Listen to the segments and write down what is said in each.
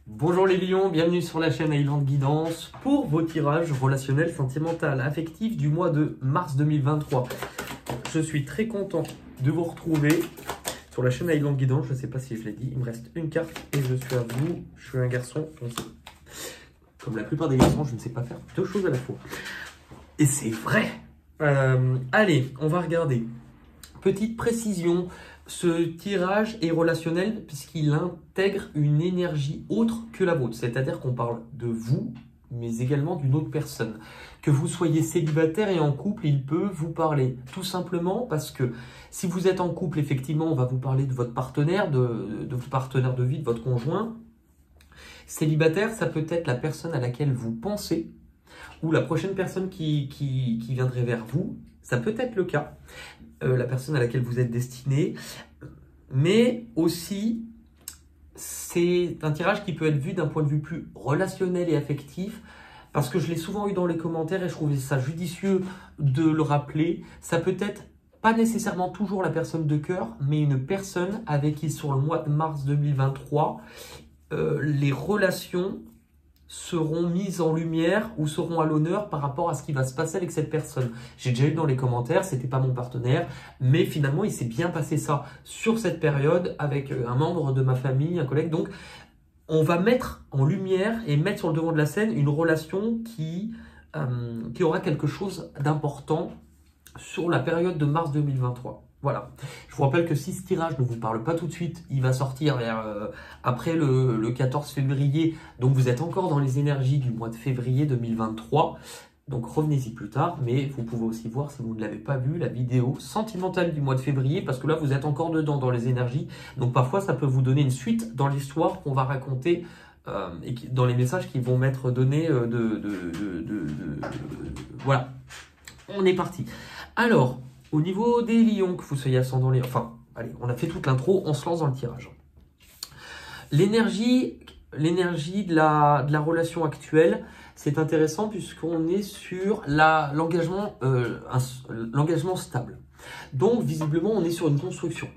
Bonjour les lions, bienvenue sur la chaîne Island Guidance pour vos tirages relationnels, sentimental, affectifs du mois de mars 2023. Je suis très content de vous retrouver sur la chaîne Island Guidance. Je ne sais pas si je l'ai dit, il me reste une carte et je suis à vous. Je suis un garçon, comme la plupart des garçons, je ne sais pas faire deux choses à la fois. Et c'est vrai. Allez, on va regarder. Petite précision. Ce tirage est relationnel puisqu'il intègre une énergie autre que la vôtre. C'est-à-dire qu'on parle de vous, mais également d'une autre personne. Que vous soyez célibataire et en couple, il peut vous parler. Tout simplement parce que si vous êtes en couple, effectivement, on va vous parler de votre partenaire, de votre partenaire de vie, de votre conjoint. Célibataire, ça peut être la personne à laquelle vous pensez ou la prochaine personne qui viendrait vers vous. Ça peut être le cas. La personne à laquelle vous êtes destiné, mais aussi c'est un tirage qui peut être vu d'un point de vue plus relationnel et affectif, parce que je l'ai souvent eu dans les commentaires et je trouvais ça judicieux de le rappeler. Ça peut être pas nécessairement toujours la personne de cœur, mais une personne avec qui sur le mois de mars 2023, les relations seront mises en lumière ou seront à l'honneur par rapport à ce qui va se passer avec cette personne. J'ai déjà eu dans les commentaires, c'était pas mon partenaire, mais finalement il s'est bien passé ça sur cette période avec un membre de ma famille, un collègue. Donc on va mettre en lumière et mettre sur le devant de la scène une relation qui aura quelque chose d'important sur la période de mars 2023. Voilà. Je vous rappelle que si ce tirage ne vous parle pas tout de suite, il va sortir après le 14 février. Donc vous êtes encore dans les énergies du mois de février 2023. Donc revenez-y plus tard. Mais vous pouvez aussi voir, si vous ne l'avez pas vu, la vidéo sentimentale du mois de février. Parce que là, vous êtes encore dedans dans les énergies. Donc parfois, ça peut vous donner une suite dans l'histoire qu'on va raconter. Et dans les messages qui vont m'être donnés voilà. On est parti. Alors, au niveau des lions, que vous soyez ascendant lion, enfin, allez, on a fait toute l'intro, on se lance dans le tirage. L'énergie de la relation actuelle, c'est intéressant puisqu'on est sur l'engagement stable. Donc, visiblement, on est sur une construction.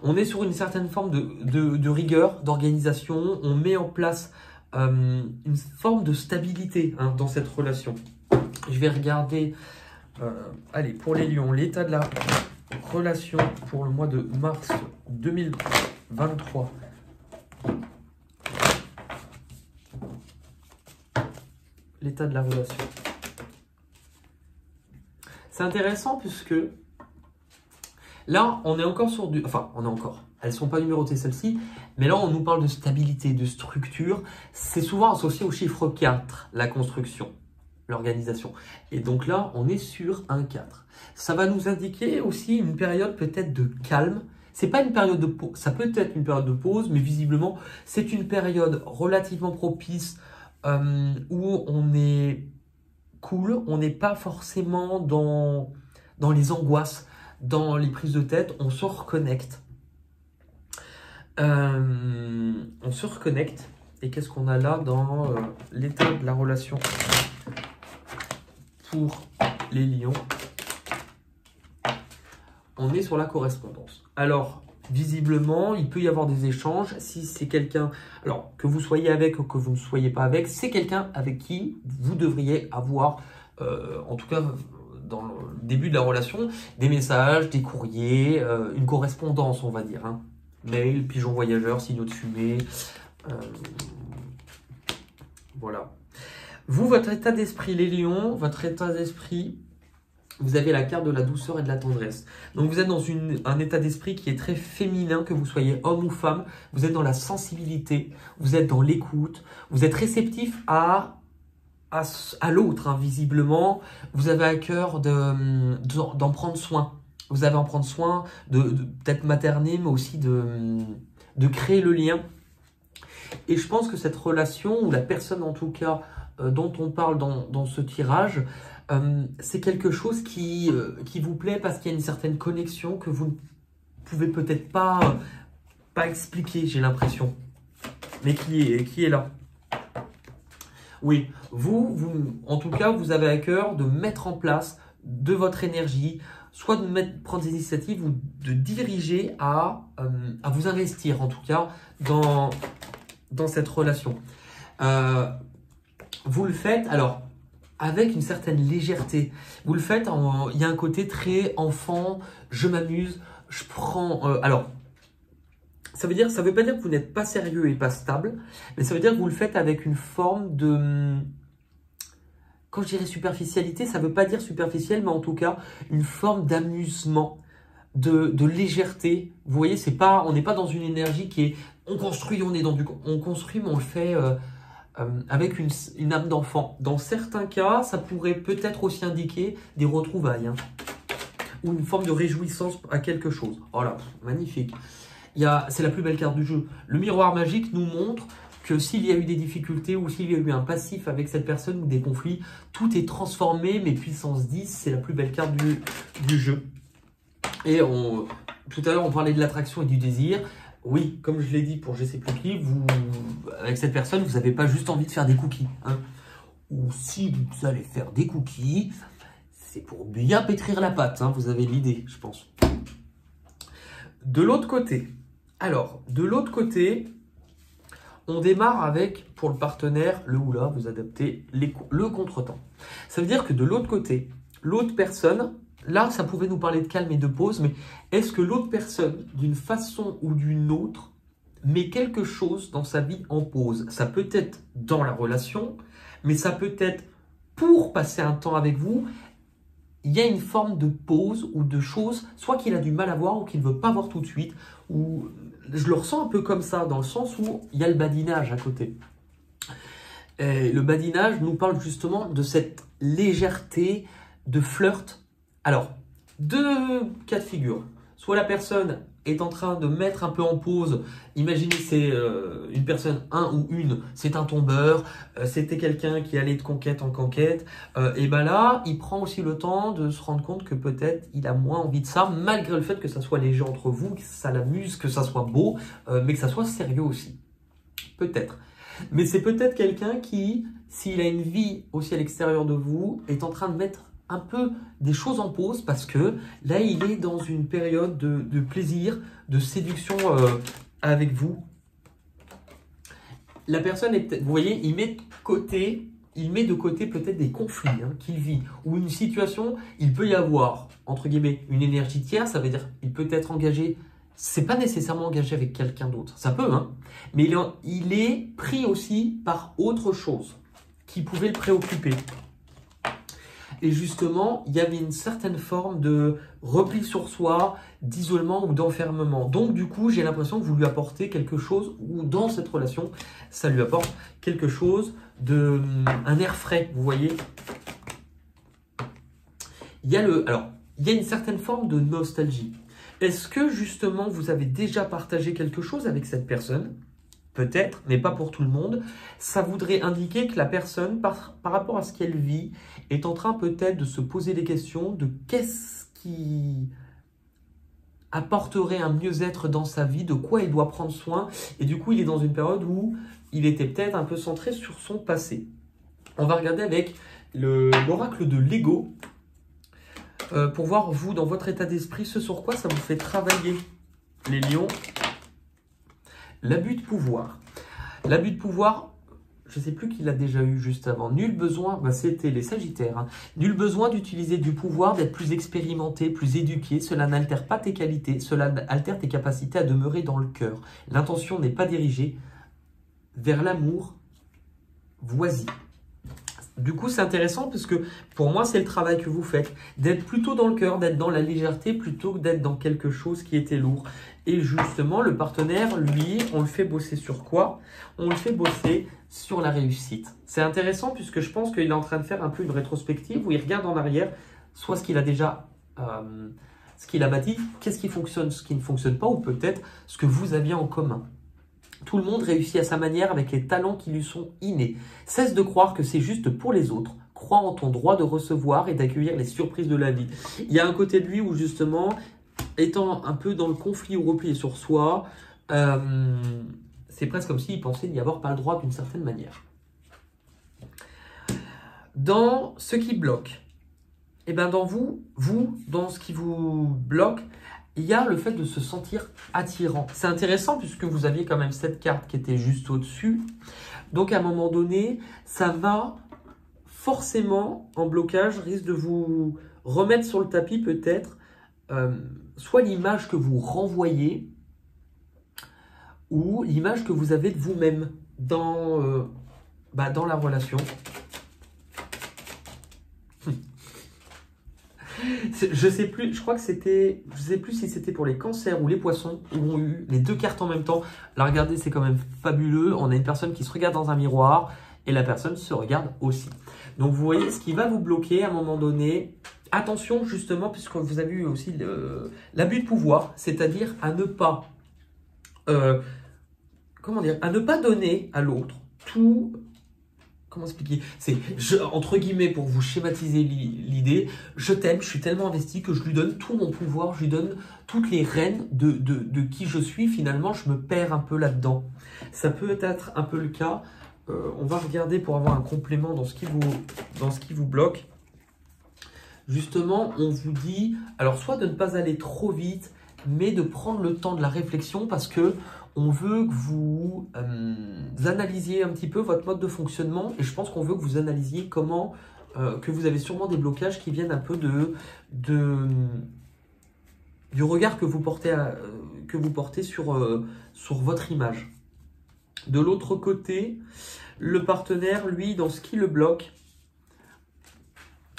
On est sur une certaine forme de rigueur, d'organisation. On met en place une forme de stabilité dans cette relation. Je vais regarder... allez, pour les lions, l'état de la relation pour le mois de mars 2023. L'état de la relation. C'est intéressant puisque là, on est encore sur du... Enfin, on est encore. Elles ne sont pas numérotées celles-ci. Mais là, on nous parle de stabilité, de structure. C'est souvent associé au chiffre 4, la construction. L'organisation. Et donc là, on est sur un 4. Ça va nous indiquer aussi une période peut-être de calme. C'est pas une période de pause. Ça peut être une période de pause, mais visiblement, c'est une période relativement propice où on est cool. On n'est pas forcément dans les angoisses, dans les prises de tête. On se reconnecte. On se reconnecte. Et qu'est-ce qu'on a là dans l'état de la relation pour les lions? On est sur la correspondance. Alors, visiblement, il peut y avoir des échanges. Si c'est quelqu'un, alors que vous soyez avec ou que vous ne soyez pas avec, c'est quelqu'un avec qui vous devriez avoir, en tout cas dans le début de la relation, des messages, des courriers, une correspondance, on va dire. Mail, pigeon voyageur, signaux de fumée. Voilà. Vous, votre état d'esprit, les lions, votre état d'esprit, vous avez la carte de la douceur et de la tendresse. Donc, vous êtes dans un état d'esprit qui est très féminin, que vous soyez homme ou femme. Vous êtes dans la sensibilité, vous êtes dans l'écoute, vous êtes réceptif à l'autre, visiblement. Vous avez à cœur d'en prendre soin. Vous avez à en prendre soin, peut-être materner, mais aussi de créer le lien. Et je pense que cette relation, ou la personne en tout cas, dont on parle dans ce tirage, c'est quelque chose qui vous plaît parce qu'il y a une certaine connexion que vous ne pouvez peut-être pas expliquer, j'ai l'impression, mais qui est là. Oui, vous, en tout cas, vous avez à cœur de mettre en place de votre énergie, soit de prendre des initiatives ou de diriger à vous investir, en tout cas, dans dans cette relation. Vous le faites, alors, avec une certaine légèreté. Vous le faites, il y a un côté très enfant, je m'amuse, je prends... alors, ça veut pas dire que vous n'êtes pas sérieux et pas stable, mais ça veut dire que vous le faites avec une forme de... Quand je dirais superficialité, ça veut pas dire superficiel, mais en tout cas, une forme d'amusement, de légèreté. Vous voyez, on n'est pas dans une énergie qui est... On construit, on construit, mais on le fait... avec une âme d'enfant. Dans certains cas, ça pourrait peut-être aussi indiquer des retrouvailles, hein, ou une forme de réjouissance à quelque chose. Voilà, magnifique. C'est la plus belle carte du jeu. Le miroir magique nous montre que s'il y a eu des difficultés ou s'il y a eu un passif avec cette personne ou des conflits, tout est transformé, mais puissance 10, c'est la plus belle carte du jeu. Et tout à l'heure, on parlait de l'attraction et du désir. Oui, comme je l'ai dit pour je sais plus qui, avec cette personne, vous n'avez pas juste envie de faire des cookies. Hein. Ou si vous allez faire des cookies, c'est pour bien pétrir la pâte. Hein, vous avez l'idée, je pense. De l'autre côté, on démarre avec, pour le partenaire, le oula, vous adaptez le contretemps. Ça veut dire que de l'autre côté, l'autre personne... Là, ça pouvait nous parler de calme et de pause, mais est-ce que l'autre personne, d'une façon ou d'une autre, met quelque chose dans sa vie en pause? Ça peut être dans la relation, mais ça peut être pour passer un temps avec vous. Il y a une forme de pause ou de choses, soit qu'il a du mal à voir ou qu'il ne veut pas voir tout de suite, ou je le ressens un peu comme ça, dans le sens où il y a le badinage à côté. Et le badinage nous parle justement de cette légèreté de flirt. Alors, deux cas de figure. Soit la personne est en train de mettre un peu en pause. Imaginez, c'est une personne, un ou une, c'est un tombeur. C'était quelqu'un qui allait de conquête en conquête. Et ben là, il prend aussi le temps de se rendre compte que peut-être il a moins envie de ça, malgré le fait que ça soit léger entre vous, que ça l'amuse, que ça soit beau, mais que ça soit sérieux aussi. Peut-être. Mais c'est peut-être quelqu'un qui, s'il a une vie aussi à l'extérieur de vous, est en train de mettre un peu des choses en pause parce que là, il est dans une période de plaisir, de séduction avec vous. La personne, vous voyez, il met de côté peut-être des conflits qu'il vit ou une situation, il peut y avoir, entre guillemets, une énergie tierce, ça veut dire il peut être engagé, c'est pas nécessairement engagé avec quelqu'un d'autre, ça peut, hein, mais il est pris aussi par autre chose qui pouvait le préoccuper. Et justement, il y avait une certaine forme de repli sur soi, d'isolement ou d'enfermement. Donc du coup, j'ai l'impression que vous lui apportez quelque chose, ou dans cette relation, ça lui apporte quelque chose, un air frais, vous voyez. Il y a une certaine forme de nostalgie. Est-ce que justement, vous avez déjà partagé quelque chose avec cette personne ? Peut-être, mais pas pour tout le monde. Ça voudrait indiquer que la personne, par rapport à ce qu'elle vit, est en train peut-être de se poser des questions de qu'est-ce qui apporterait un mieux-être dans sa vie, de quoi il doit prendre soin. Et du coup, il est dans une période où il était peut-être un peu centré sur son passé. On va regarder avec l'oracle de l'ego pour voir, vous, dans votre état d'esprit, ce sur quoi ça vous fait travailler, les lions. L'abus de pouvoir. L'abus de pouvoir, je ne sais plus qui l'a déjà eu juste avant. Nul besoin, c'était les Sagittaires. Hein. Nul besoin d'utiliser du pouvoir, d'être plus expérimenté, plus éduqué. Cela n'altère pas tes qualités, cela altère tes capacités à demeurer dans le cœur. L'intention n'est pas dirigée vers l'amour. Voici. Du coup, c'est intéressant parce que pour moi, c'est le travail que vous faites. D'être plutôt dans le cœur, d'être dans la légèreté plutôt que d'être dans quelque chose qui était lourd. Et justement, le partenaire, lui, on le fait bosser sur quoi? On le fait bosser sur la réussite. C'est intéressant puisque je pense qu'il est en train de faire un peu une rétrospective où il regarde en arrière, soit ce qu'il a déjà, ce qu'il a bâti, qu'est-ce qui fonctionne, ce qui ne fonctionne pas, ou peut-être ce que vous aviez en commun. Tout le monde réussit à sa manière avec les talents qui lui sont innés. Cesse de croire que c'est juste pour les autres. Crois en ton droit de recevoir et d'accueillir les surprises de la vie. Il y a un côté de lui où justement, étant un peu dans le conflit ou replié sur soi, c'est presque comme s'il pensait n'y avoir pas le droit d'une certaine manière. Dans ce qui bloque, et bien dans dans ce qui vous bloque, il y a le fait de se sentir attirant. C'est intéressant puisque vous aviez quand même cette carte qui était juste au-dessus. Donc à un moment donné, ça va forcément, en blocage, risque de vous remettre sur le tapis peut-être soit l'image que vous renvoyez ou l'image que vous avez de vous-même dans la relation. Je sais plus, je crois que c'était, je sais plus si c'était pour les cancers ou les poissons où ont eu les deux cartes en même temps. Là, regardez, c'est quand même fabuleux. On a une personne qui se regarde dans un miroir et la personne se regarde aussi. Donc, vous voyez ce qui va vous bloquer à un moment donné. Attention, justement, puisque vous avez eu aussi l'abus de pouvoir, c'est-à-dire à ne pas, à ne pas donner à l'autre tout. Comment expliquer? C'est, entre guillemets, pour vous schématiser l'idée, je t'aime, je suis tellement investi que je lui donne tout mon pouvoir, je lui donne toutes les rênes de qui je suis. Finalement, je me perds un peu là-dedans. Ça peut être un peu le cas. On va regarder pour avoir un complément dans ce qui vous bloque. Justement, on vous dit, alors soit de ne pas aller trop vite, mais de prendre le temps de la réflexion parce que on veut que vous analysiez un petit peu votre mode de fonctionnement et je pense qu'on veut que vous analysiez comment, que vous avez sûrement des blocages qui viennent un peu du regard que vous portez sur votre image. De l'autre côté, le partenaire, lui, dans ce qui le bloque,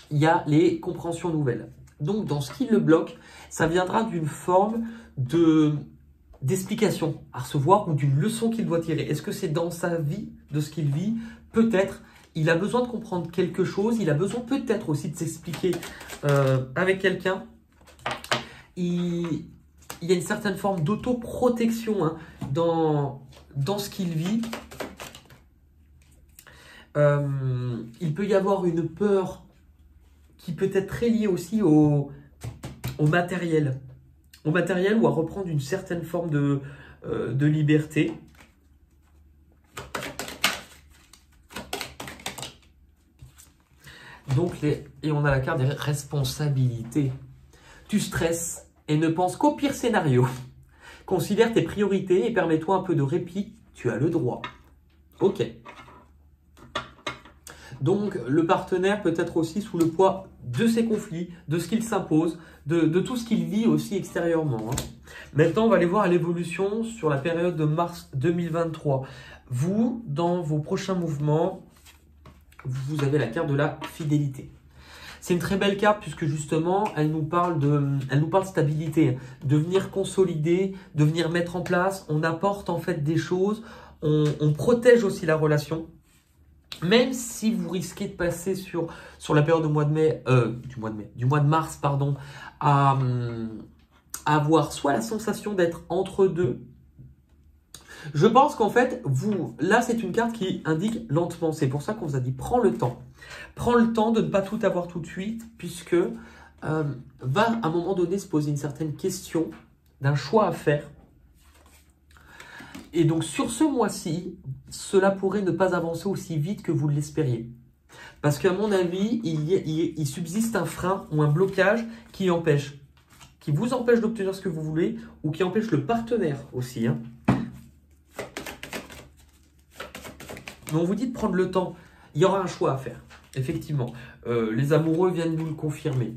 il y a les compréhensions nouvelles. Donc, dans ce qui le bloque, ça viendra d'une forme d'explication à recevoir ou d'une leçon qu'il doit tirer. Est-ce que c'est dans sa vie, de ce qu'il vit? Peut-être. Il a besoin de comprendre quelque chose. Il a besoin peut-être aussi de s'expliquer avec quelqu'un. Il y a une certaine forme d'autoprotection hein, dans ce qu'il vit. Il peut y avoir une peur qui peut être très liée aussi au matériel. Au matériel ou à reprendre une certaine forme de liberté. Donc, et on a la carte des responsabilités. Tu stresses et ne penses qu'au pire scénario. Considère tes priorités et permets-toi un peu de répit. Tu as le droit. Ok. Donc, le partenaire peut être aussi sous le poids de ses conflits, de ce qu'il s'impose, de tout ce qu'il vit aussi extérieurement. Hein. Maintenant, on va aller voir l'évolution sur la période de mars 2023. Vous, dans vos prochains mouvements, vous avez la carte de la fidélité. C'est une très belle carte puisque justement, elle nous parle de stabilité, de venir consolider, de venir mettre en place. On apporte en fait des choses, on protège aussi la relation. Même si vous risquez de passer sur la période du mois de mars, pardon, à avoir soit la sensation d'être entre deux. Je pense qu'en fait, là, c'est une carte qui indique lentement. C'est pour ça qu'on vous a dit, prends le temps. Prends le temps de ne pas tout avoir tout de suite, puisque va à un moment donné se poser une certaine question d'un choix à faire. Et donc, sur ce mois-ci, cela pourrait ne pas avancer aussi vite que vous l'espériez. Parce qu'à mon avis, il subsiste un frein ou un blocage qui vous empêche d'obtenir ce que vous voulez ou qui empêche le partenaire aussi. Hein. Mais on vous dit de prendre le temps. Il y aura un choix à faire, effectivement. Les amoureux viennent nous le confirmer.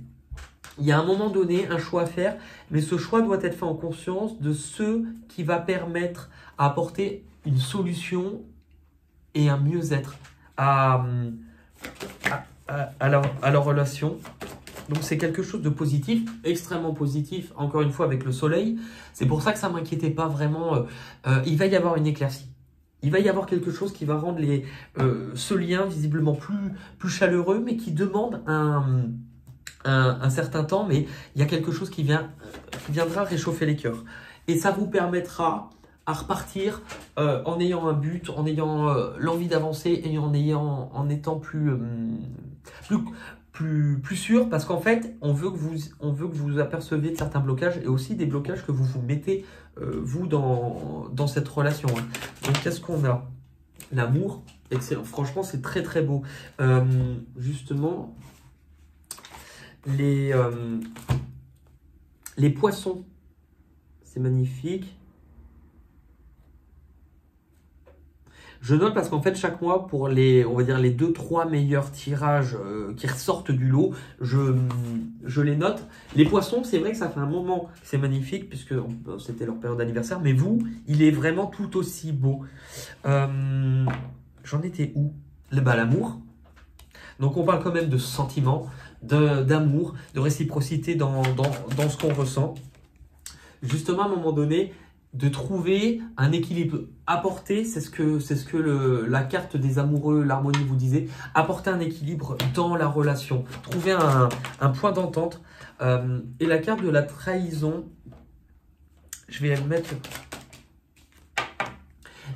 Il y a un moment donné un choix à faire, mais ce choix doit être fait en conscience de ce qui va permettre à apporter une solution et un mieux-être à leur relation. Donc c'est quelque chose de positif, extrêmement positif, encore une fois avec le soleil. C'est pour ça que ça ne m'inquiétait pas vraiment. Il va y avoir une éclaircie. Il va y avoir quelque chose qui va rendre ce lien visiblement plus chaleureux, mais qui demande un certain temps, mais il y a quelque chose qui viendra réchauffer les cœurs. Et ça vous permettra à repartir en ayant un but, en ayant l'envie d'avancer et en étant plus sûr, parce qu'en fait, on veut que vous aperceviez de certains blocages et aussi des blocages que vous mettez, vous, dans cette relation. Hein. Donc, qu'est-ce qu'on a? L'amour, excellent. Franchement, c'est très, très beau. Justement, les poissons, c'est magnifique. Je note parce qu'en fait, chaque mois, pour les, on va dire, les 2-3 meilleurs tirages qui ressortent du lot, je les note. Les poissons, c'est vrai que ça fait un moment que c'est magnifique, puisque c'était leur période d'anniversaire. Mais vous, il est vraiment tout aussi beau. J'en étais où? L'amour. Donc, on parle quand même de sentiments, d'amour, de réciprocité dans ce qu'on ressent. Justement, à un moment donné, de trouver un équilibre. Apporter, c'est ce que la carte des amoureux, l'harmonie vous disait, apporter un équilibre dans la relation, trouver un point d'entente. Et la carte de la trahison, je vais la mettre.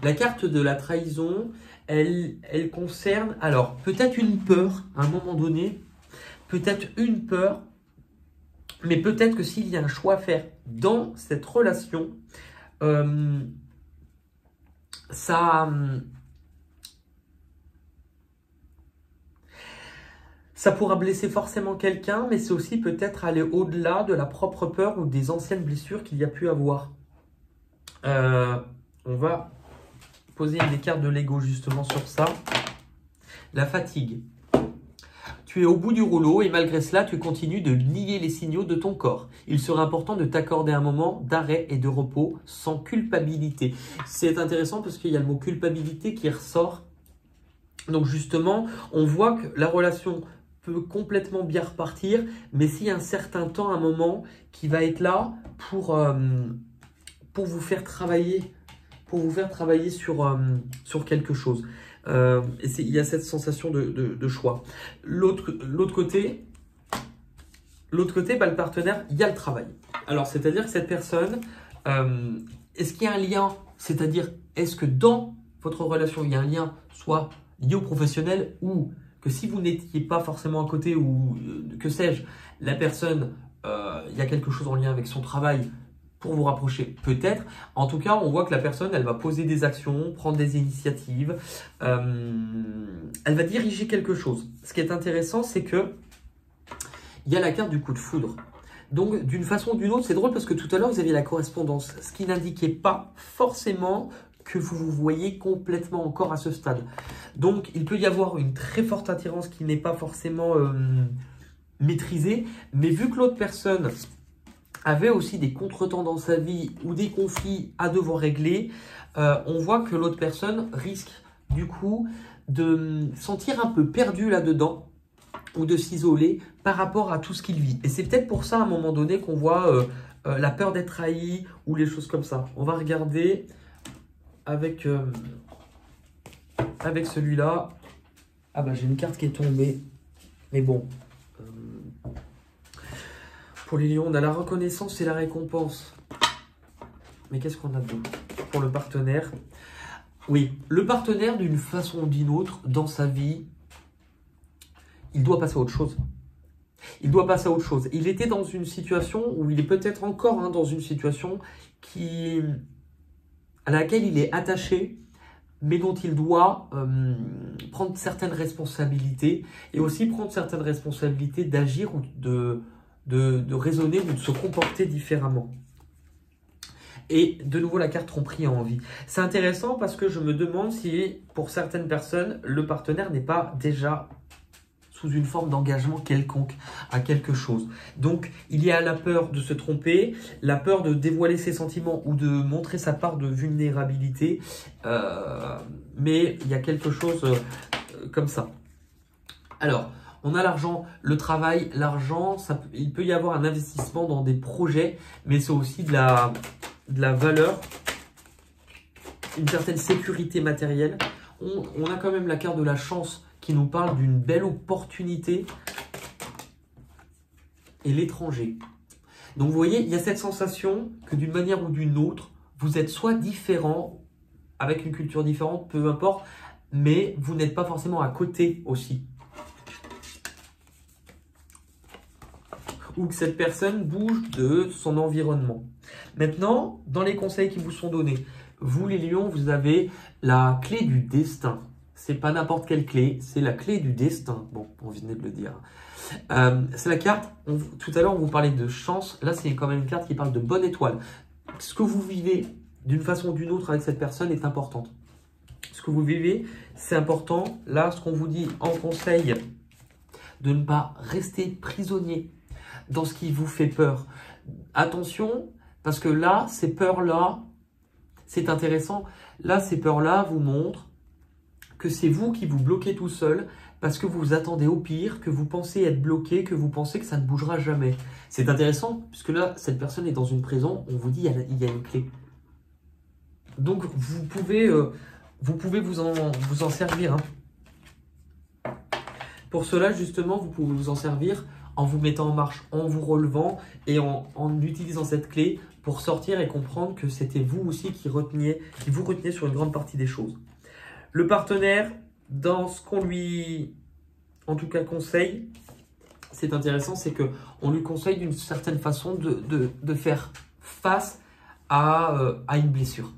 La carte de la trahison, elle concerne, alors, peut-être une peur, à un moment donné, peut-être une peur, mais peut-être que s'il y a un choix à faire dans cette relation, ça pourra blesser forcément quelqu'un, mais c'est aussi peut-être aller au-delà de la propre peur ou des anciennes blessures qu'il y a pu avoir. On va poser des cartes de l'ego justement sur ça. La fatigue. Tu es au bout du rouleau et malgré cela, tu continues de nier les signaux de ton corps. Il serait important de t'accorder un moment d'arrêt et de repos sans culpabilité. C'est intéressant parce qu'il y a le mot culpabilité qui ressort. Donc justement, on voit que la relation peut complètement bien repartir, mais s'il y a un certain temps, un moment qui va être là pour vous faire travailler, sur quelque chose. Il y a cette sensation de choix. L'autre côté, le partenaire, il y a le travail. Alors, c'est-à-dire que cette personne, est-ce qu'il y a un lien? C'est-à-dire, est-ce que dans votre relation, il y a un lien, soit lié au professionnel, ou que si vous n'étiez pas forcément à côté, ou que sais-je, la personne, il y a quelque chose en lien avec son travail, pour vous rapprocher, peut-être. En tout cas, on voit que la personne, elle va poser des actions, prendre des initiatives. Elle va diriger quelque chose. Ce qui est intéressant, c'est que il y a la carte du coup de foudre. Donc, d'une façon ou d'une autre, c'est drôle parce que tout à l'heure, vous aviez la correspondance, ce qui n'indiquait pas forcément que vous vous voyez complètement encore à ce stade. Donc, il peut y avoir une très forte attirance qui n'est pas forcément maîtrisée, mais vu que l'autre personne avait aussi des contretemps dans sa vie ou des conflits à devoir régler, on voit que l'autre personne risque du coup de sentir un peu perdu là-dedans ou de s'isoler par rapport à tout ce qu'il vit. Et c'est peut-être pour ça à un moment donné qu'on voit la peur d'être trahi ou les choses comme ça. On va regarder avec celui-là. Ah bah j'ai une carte qui est tombée, mais bon. Pour les lions, on a la reconnaissance et la récompense. Mais qu'est-ce qu'on a d'autre pour le partenaire? Oui, le partenaire, d'une façon ou d'une autre, dans sa vie, il doit passer à autre chose. Il doit passer à autre chose. Il était dans une situation, où il est peut-être encore dans une situation à laquelle il est attaché, mais dont il doit prendre certaines responsabilités, et aussi prendre certaines responsabilités d'agir ou de raisonner ou de se comporter différemment. Et de nouveau, la carte tromperie a envie. C'est intéressant parce que je me demande si, pour certaines personnes, le partenaire n'est pas déjà sous une forme d'engagement quelconque à quelque chose. Donc, il y a la peur de se tromper, la peur de dévoiler ses sentiments ou de montrer sa part de vulnérabilité. Mais il y a quelque chose comme ça. Alors, on a l'argent, le travail, l'argent, il peut y avoir un investissement dans des projets, mais c'est aussi de la valeur, une certaine sécurité matérielle. On a quand même la carte de la chance qui nous parle d'une belle opportunité et l'étranger. Donc vous voyez, il y a cette sensation que d'une manière ou d'une autre, vous êtes soit différent, avec une culture différente, peu importe, mais vous n'êtes pas forcément à côté aussi. Ou que cette personne bouge de son environnement. Maintenant, dans les conseils qui vous sont donnés, vous les lions, vous avez la clé du destin. C'est pas n'importe quelle clé, c'est la clé du destin. Bon, on venait de le dire. C'est la carte, tout à l'heure on vous parlait de chance, là c'est quand même une carte qui parle de bonne étoile. ce que vous vivez d'une façon ou d'une autre avec cette personne est importante. Ce que vous vivez, c'est important. Là, ce qu'on vous dit en conseil, de ne pas rester prisonnier dans ce qui vous fait peur. Attention, parce que là, ces peurs-là, c'est intéressant. Là, ces peurs-là vous montrent que c'est vous qui vous bloquez tout seul parce que vous vous attendez au pire, que vous pensez être bloqué, que vous pensez que ça ne bougera jamais. C'est intéressant, puisque là, cette personne est dans une prison, on vous dit il y a une clé. Donc, vous pouvez vous en servir. Hein. Pour cela, justement, vous pouvez vous en servir en vous mettant en marche, en vous relevant et en utilisant cette clé pour sortir et comprendre que c'était vous aussi qui vous reteniez sur une grande partie des choses. Le partenaire, dans ce qu'on lui, en tout cas, conseille, c'est intéressant, c'est qu'on lui conseille d'une certaine façon de faire face à une blessure.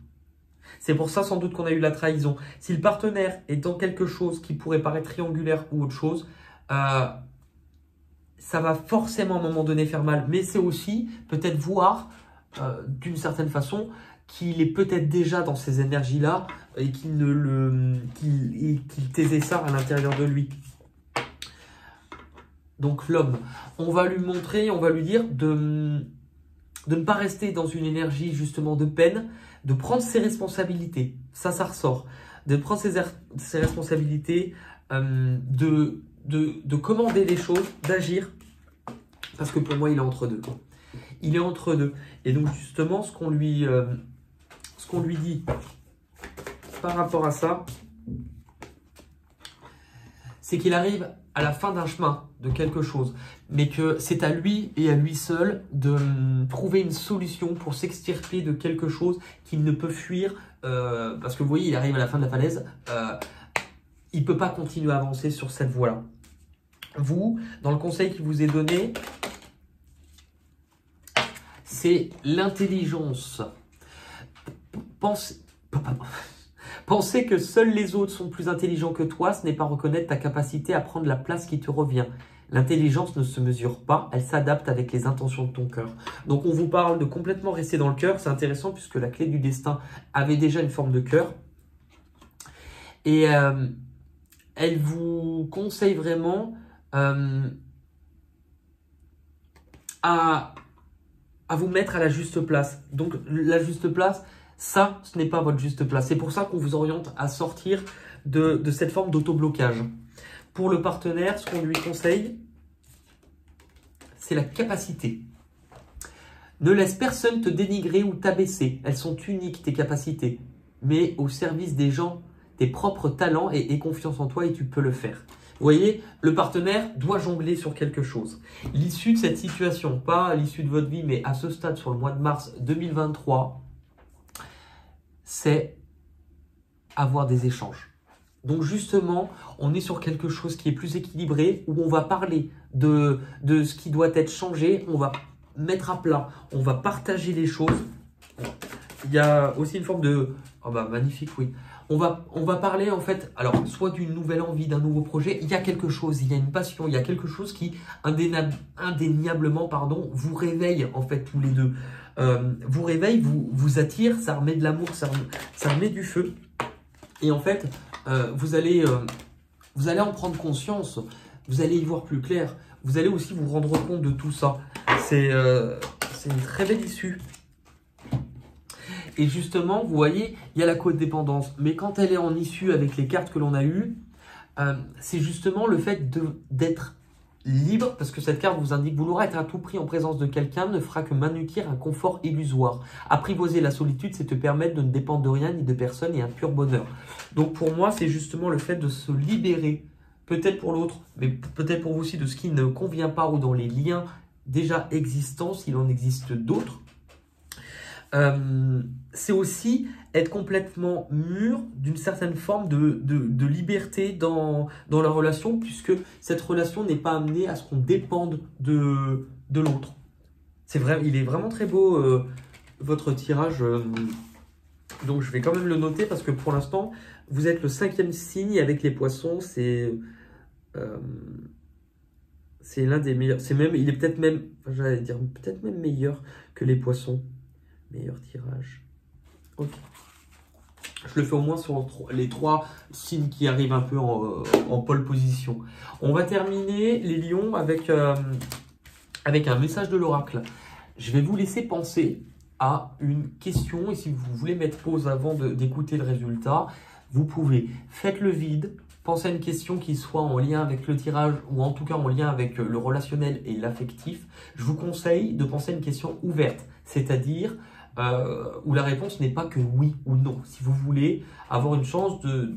C'est pour ça sans doute qu'on a eu la trahison. Si le partenaire est dans quelque chose qui pourrait paraître triangulaire ou autre chose, ça va forcément à un moment donné faire mal. Mais c'est aussi peut-être voir d'une certaine façon qu'il est peut-être déjà dans ces énergies-là et qu'il taisait ça à l'intérieur de lui. Donc l'homme, on va lui montrer, on va lui dire de ne pas rester dans une énergie justement de peine, de prendre ses responsabilités, ça ressort, de prendre ses responsabilités, de commander les choses, d'agir, parce que pour moi il est entre deux. Il est entre deux. Et donc justement ce qu'on lui dit par rapport à ça, c'est qu'il arrive à la fin d'un chemin de quelque chose, mais que c'est à lui et à lui seul de trouver une solution pour s'extirper de quelque chose qu'il ne peut fuir, parce que vous voyez, il arrive à la fin de la falaise, il ne peut pas continuer à avancer sur cette voie-là. Vous, dans le conseil qui vous est donné, c'est l'intelligence. Penser que seuls les autres sont plus intelligents que toi, ce n'est pas reconnaître ta capacité à prendre la place qui te revient. L'intelligence ne se mesure pas, elle s'adapte avec les intentions de ton cœur. Donc on vous parle de complètement rester dans le cœur, c'est intéressant puisque la clé du destin avait déjà une forme de cœur. Et elle vous conseille vraiment à vous mettre à la juste place. Donc la juste place, ça, ce n'est pas votre juste place. C'est pour ça qu'on vous oriente à sortir de cette forme d'autoblocage. Pour le partenaire, ce qu'on lui conseille, c'est la capacité. Ne laisse personne te dénigrer ou t'abaisser. Elles sont uniques, tes capacités. Mais au service des gens, tes propres talents et confiance en toi et tu peux le faire. Vous voyez, le partenaire doit jongler sur quelque chose. L'issue de cette situation, pas à l'issue de votre vie, mais à ce stade, sur le mois de mars 2023, c'est avoir des échanges. Donc justement, on est sur quelque chose qui est plus équilibré, où on va parler de ce qui doit être changé, on va mettre à plat, on va partager les choses. Il y a aussi une forme de... Oh bah magnifique, oui. On va parler en fait, alors soit d'une nouvelle envie, d'un nouveau projet, il y a quelque chose, il y a une passion, il y a quelque chose qui indéniablement vous réveille en fait tous les deux. Vous réveille, vous attire, ça remet de l'amour, ça remet du feu. Et en fait, vous allez en prendre conscience, vous allez y voir plus clair, vous allez aussi vous rendre compte de tout ça. C'est une très belle issue. Et justement, vous voyez, il y a la codépendance. Mais quand elle est en issue avec les cartes que l'on a eues, c'est justement le fait d'être libre, parce que cette carte vous indique vouloir être à tout prix en présence de quelqu'un ne fera que m'anéantir un confort illusoire. Apprivoiser la solitude, c'est te permettre de ne dépendre de rien ni de personne et un pur bonheur. Donc pour moi, c'est justement le fait de se libérer, peut-être pour l'autre, mais peut-être pour vous aussi, de ce qui ne convient pas ou dans les liens déjà existants, s'il en existe d'autres. C'est aussi être complètement mûr d'une certaine forme de liberté dans la relation, puisque cette relation n'est pas amenée à ce qu'on dépende de l'autre. C'est vrai, il est vraiment très beau votre tirage, donc je vais quand même le noter parce que pour l'instant, vous êtes le 5e signe avec les poissons, c'est l'un des meilleurs, il est peut-être même, j'allais dire, peut-être même meilleur que les poissons. Meilleur tirage. Ok. Je le fais au moins sur les 3 signes qui arrivent un peu en pole position. On va terminer les lions avec un message de l'oracle. Je vais vous laisser penser à une question. Et si vous voulez mettre pause avant d'écouter le résultat, vous pouvez. Faites le vide. Pensez à une question qui soit en lien avec le tirage ou en tout cas en lien avec le relationnel et l'affectif. Je vous conseille de penser à une question ouverte, c'est-à-dire où la réponse n'est pas que oui ou non. Si vous voulez avoir une chance de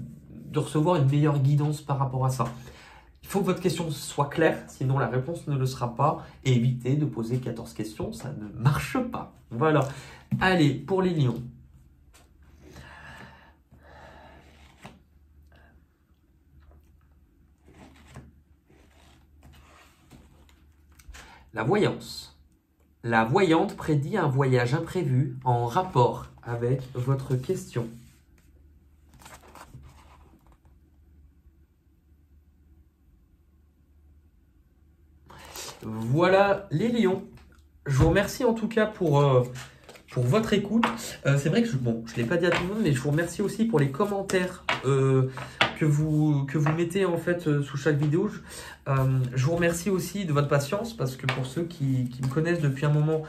recevoir une meilleure guidance par rapport à ça. Il faut que votre question soit claire, sinon la réponse ne le sera pas. Et évitez de poser 14 questions, ça ne marche pas. Voilà. Allez, pour les lions. La voyance. La voyante prédit un voyage imprévu en rapport avec votre question. Voilà les lions. Je vous remercie en tout cas pour votre écoute. C'est vrai que je ne l'ai pas dit à tout le monde, mais je vous remercie aussi pour les commentaires que vous mettez en fait sous chaque vidéo. Je vous remercie aussi de votre patience parce que pour ceux qui me connaissent depuis un moment,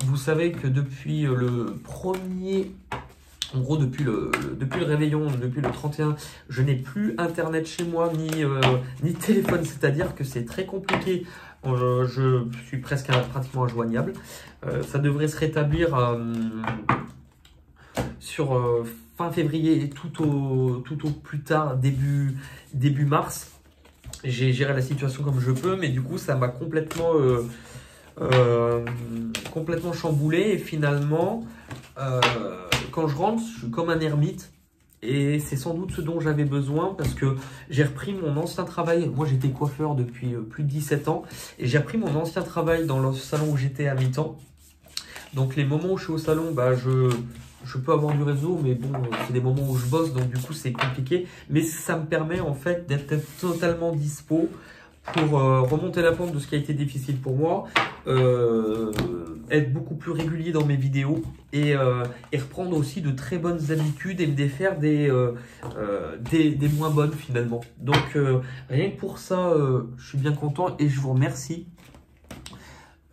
vous savez que depuis le premier... En gros, depuis le réveillon, depuis le 31, je n'ai plus internet chez moi ni téléphone. C'est-à-dire que c'est très compliqué. Je suis pratiquement injoignable. Ça devrait se rétablir sur fin février, tout au plus tard, début mars. J'ai géré la situation comme je peux, mais du coup, ça m'a complètement chamboulé. Et finalement, quand je rentre, je suis comme un ermite. Et c'est sans doute ce dont j'avais besoin parce que j'ai repris mon ancien travail. Moi, j'étais coiffeur depuis plus de 17 ans. Et j'ai repris mon ancien travail dans le salon où j'étais à mi-temps. Donc, les moments où je suis au salon, bah, je peux avoir du réseau, mais bon, c'est des moments où je bosse, donc du coup, c'est compliqué. Mais ça me permet en fait d'être totalement dispo pour remonter la pente de ce qui a été difficile pour moi, être beaucoup plus régulier dans mes vidéos et reprendre aussi de très bonnes habitudes et me défaire des moins bonnes finalement. Donc rien que pour ça, je suis bien content et je vous remercie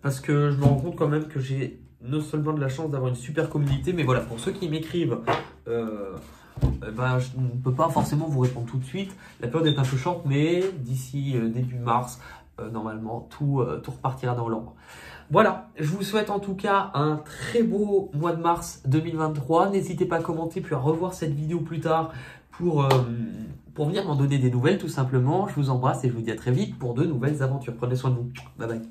parce que je me rends compte quand même que j'ai non seulement de la chance d'avoir une super communauté, mais voilà, pour ceux qui m'écrivent, ben, je ne peux pas forcément vous répondre tout de suite. La période est un peu short, mais d'ici début mars, normalement, tout repartira dans l'ordre. Voilà, je vous souhaite en tout cas un très beau mois de mars 2023. N'hésitez pas à commenter puis à revoir cette vidéo plus tard pour venir m'en donner des nouvelles tout simplement. Je vous embrasse et je vous dis à très vite pour de nouvelles aventures. Prenez soin de vous. Bye bye.